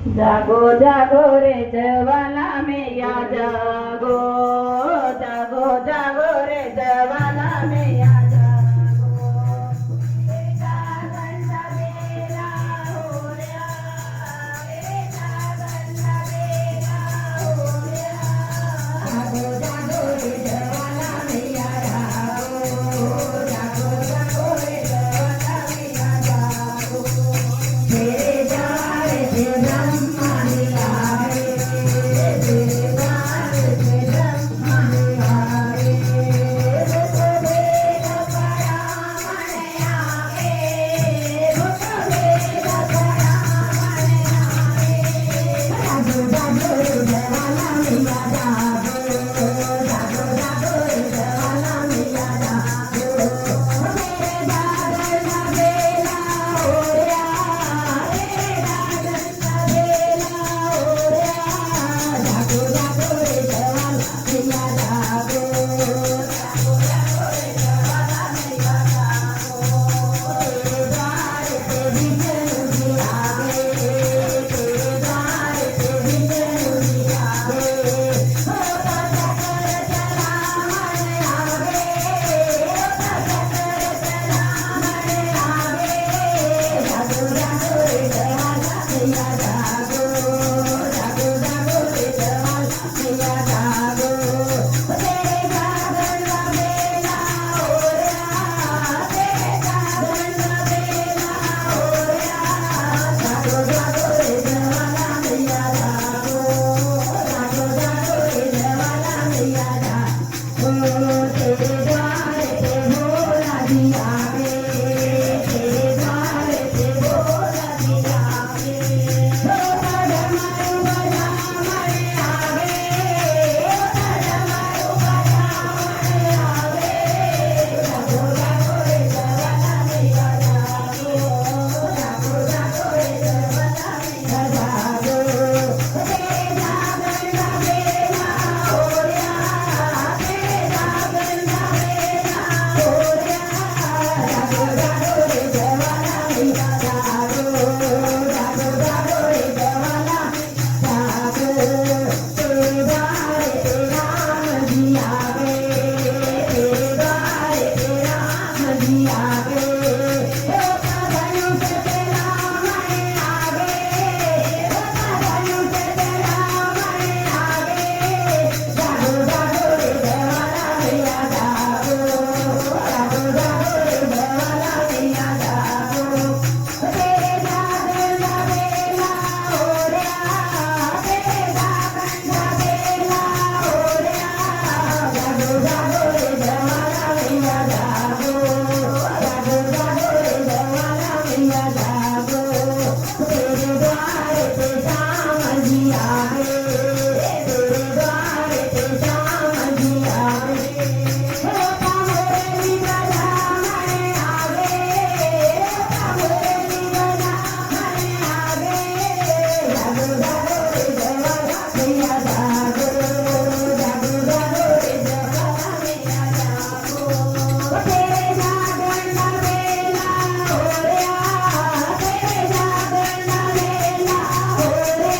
जागो जागो रे जवाना मैया जागो जागो जागो रे जवाना मैया जागो बेटा गंडा बेला हो र्या बेटा गंडा बेला हो र्या जागो जागो रे जवाना मैया जागो जागो जागो रे जवाना मैया जागो तेरे जाए ते ब्रह्मा निहारे तेरे जाए ते ब्रह्मा निहारे रुक वेद परामण आवे रुक वेद परामण आवे जागो जागो रे जवाना मैया जागो जागो जागो रे जवाना मैया जागो मेरे जागर ना बेला हो र्या रे जागर ना बेला हो र्या जागो जागो रे जवाना मैया जागो जागो जागो रे जवाना मैया जागो तेरे द्वार पे विष्णु जी आवे तेरे द्वार पे विष्णु जी आवे होता चक्र चलामण आवे होता चक्र चलामण आवे जागो जागो रे जवाना मैया जागो जागो जागो रे जवाना मैया जागो तेरे जागर ना बेला हो र्या तेरे जागर ना बेला हो र्या जागो जागो रे जवाना मैया जागो जागो जागो रे जवाना मैया जागो तेरे द्वार पे भोला जी आवे तेरे द्वार पे भोला जी आवे होता डमरू बजामण आवे होता डमरू बजामण आवे जागो जागो रे जवाना मैया जागो जागो जागो रे जवाना मैया जागो तेरे जागर ना बेला हो र्या तेरे जागर ना बेला हो र्या जागो जागो रे जवाना मैया जागो जागो जागो रे जवाना जागो तेरे द्वार पे राम जी आवे तेरे द्वार पे राम जी आवे होता धनुष पे रामण आवे होता धनुष पे रामण आवे जागो जागो रे जवाना मैया जागो जागो जागो रे जवाना मैया जागो तेरे जागर ना बेला हो र्या तेरे जागर ना बेला हो र्या जागो जागो रे जवाना मैया जागो जागो जागो रे जवाना मैया जागो तेरे द्वार पे श्याम जी आवे तेरे द्वार पे श्याम जी आवे होता मुरली बजामण आवे होता मुरली बजामण आवे जागो जागो रे जवाना मैया जागो जागो जागो रे जवाना मैया जागो तेरे जागर ना बेला हो र्या तेरे जागर ना बेला हो र्या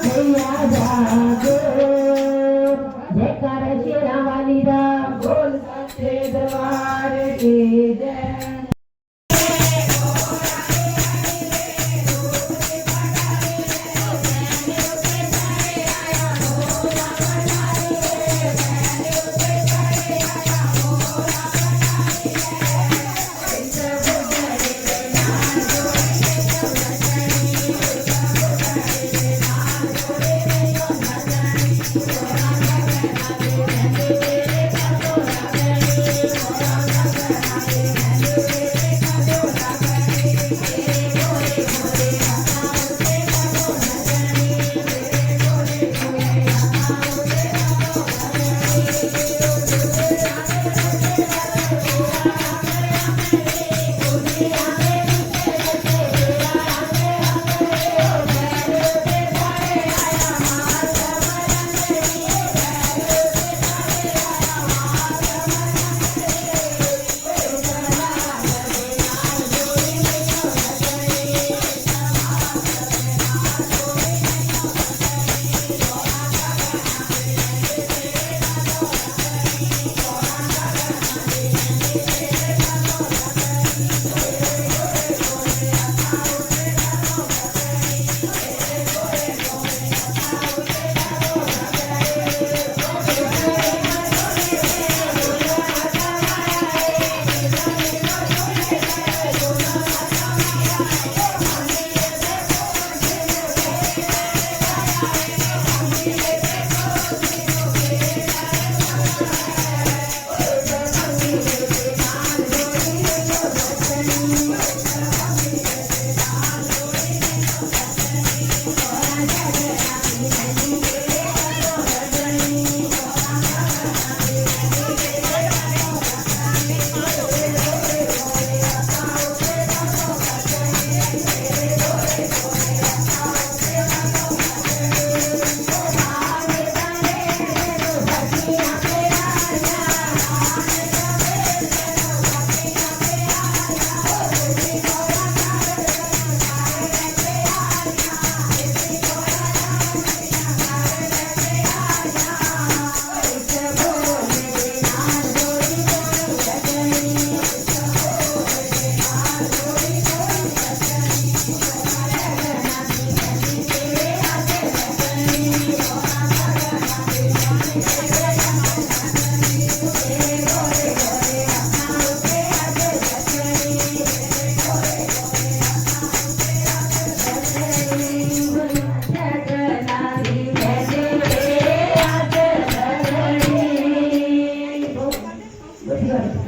मैया जागो जयकार शेरा वाली रा बोल सच्चे दरबार की जय।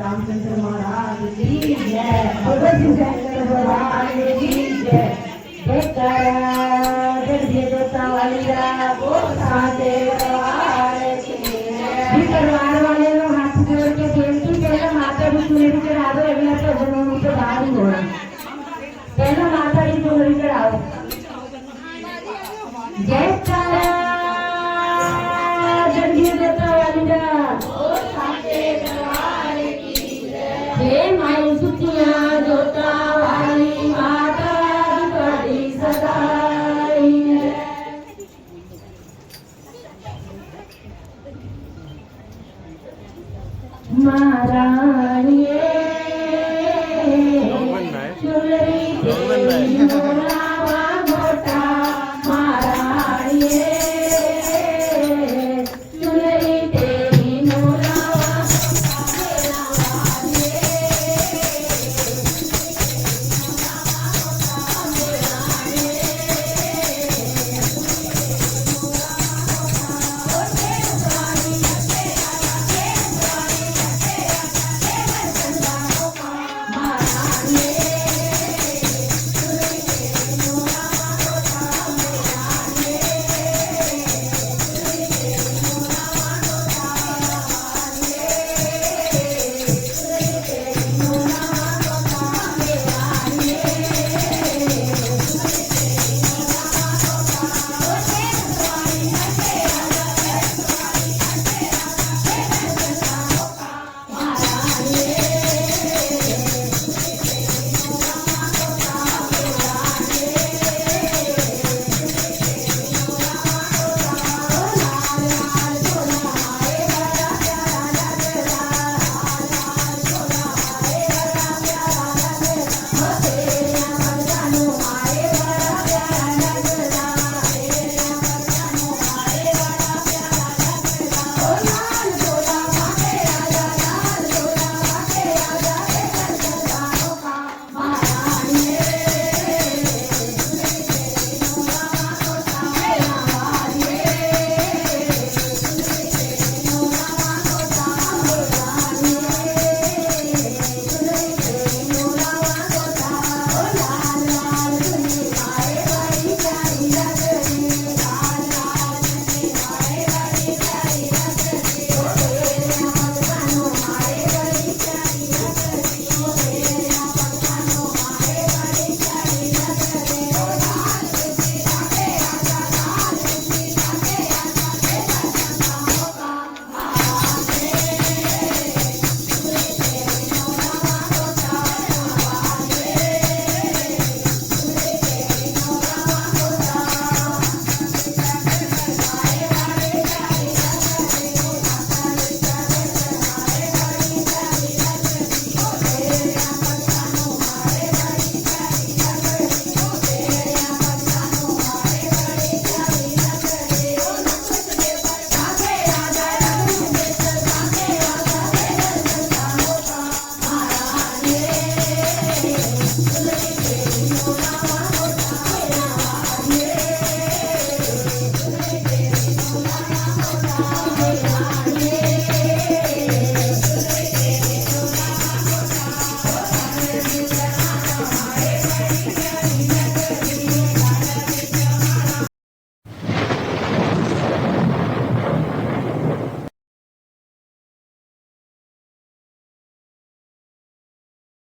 रामचंद्र महाराज की जय, भगवती शंकर भगवान की जय। जयकारा जगदीश देवता वाली रा बोल साचे दरबार की जय। भी परिवार वाले लोग हाथ जोड़ के बेनती पहले माता की चुनरी चढ़ा दो, अगला तो जन्म से बाहर ही होना। पहले माता की चुनरी चढ़ाओ। जयकारा जगदीश देवता वाली रा बोल साचे दरबार की जय। हे माई सुतिया जोता वाली माता की बड़ी सदाई है। मारा